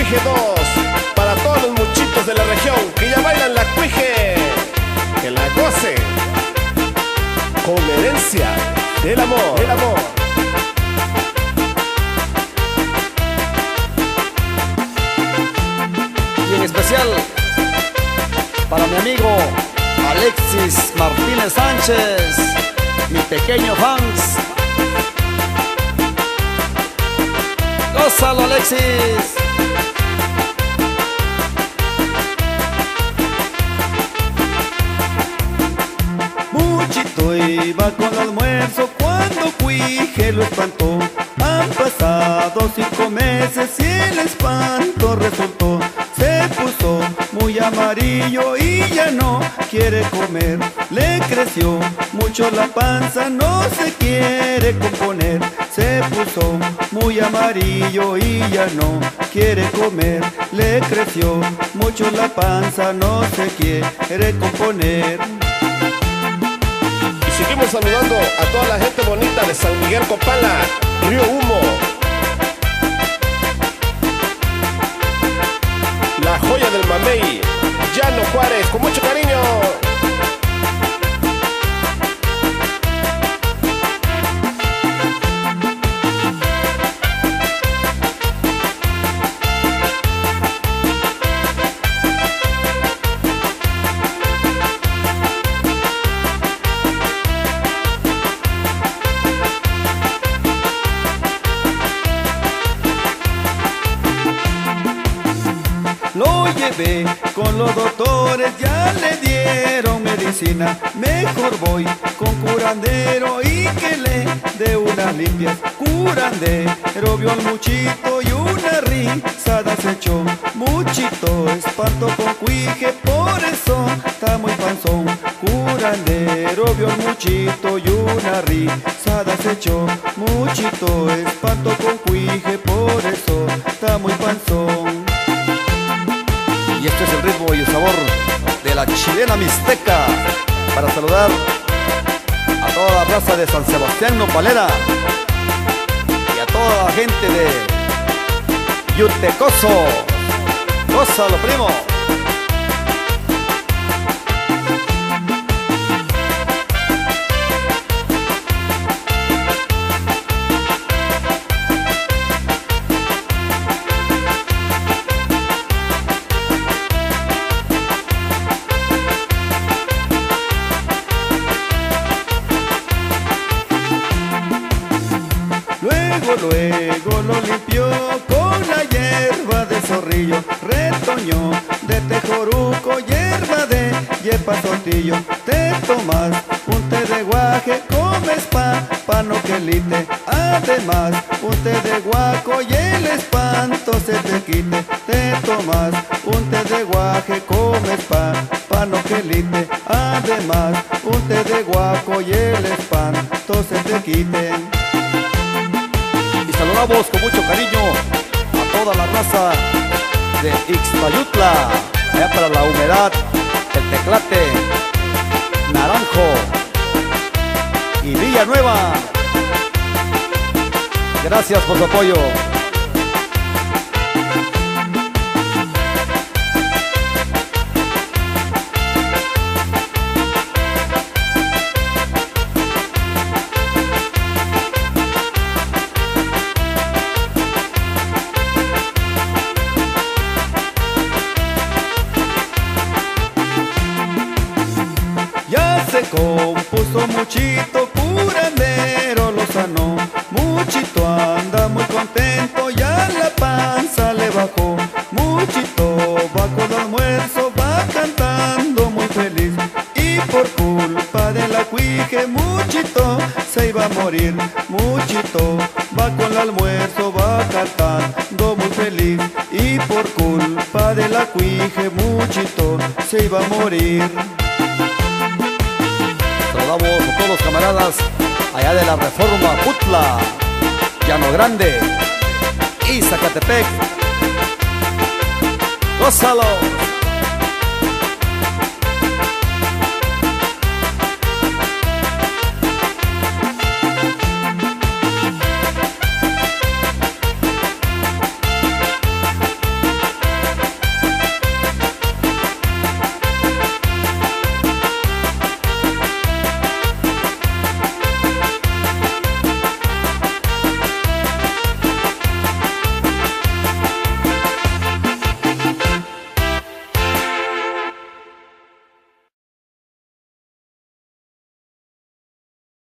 Cuije 2, para todos los muchitos de la región que ya bailan la cuije, que la gocen con herencia del amor, del amor. Y en especial para mi amigo Alexis Martínez Sánchez, mi pequeño fans. ¡Gózalo, Alexis! Muchito iba con el almuerzo cuando Cuije lo espantó. Han pasado 5 meses y el espanto resultó. Se puso muy amarillo y ya no quiere comer. Le creció mucho la panza, no se quiere componer. Se puso muy amarillo y ya no quiere comer. Le creció mucho la panza, no se quiere componer. Y seguimos saludando a toda la gente bonita de San Miguel Copala, Río Humo, la joya del mamey, Llano Juárez, con mucho cariño. Lo llevé con los doctores, ya le dieron medicina. Mejor voy con curandero y que le dé una limpia. Curandero vio al muchito y una risada se echó. Muchito espanto con Cuije, por eso está muy panzón. Curandero vio al muchito y una risada se echó. Muchito espanto con Cuije, por eso está muy panzón. Y este es el ritmo y el sabor de la chilena mixteca, para saludar a toda la raza de San Sebastián Nopalera y a toda la gente de Yutecoso. ¡Gózalo, primo! Luego lo limpió con la hierba de zorrillo, retoño de tejoruco, hierba de yepa tortillo. Te tomas un té de guaje, comes panoquelite. Además un té de guaco y el espanto se te quite. Te tomas un té de guaje, comes panoquelite. Además un té de guaco y el espanto se te quite. Saludamos con mucho cariño a toda la raza de Ixtayutla, allá para la humedad, el Teclate, Naranjo y Villanueva. Gracias por su apoyo. Se compuso muchito, curandero lo sanó. Muchito anda muy contento, ya la panza le bajó. Muchito va con el almuerzo, va cantando muy feliz. Y por culpa de la Cuije, Muchito se iba a morir. Muchito va con el almuerzo, va cantando muy feliz. Y por culpa de la Cuije, Muchito se iba a morir. Saludamos a todos los camaradas allá de la Reforma Putla, Llano Grande y Zacatepec. ¡Gózalo!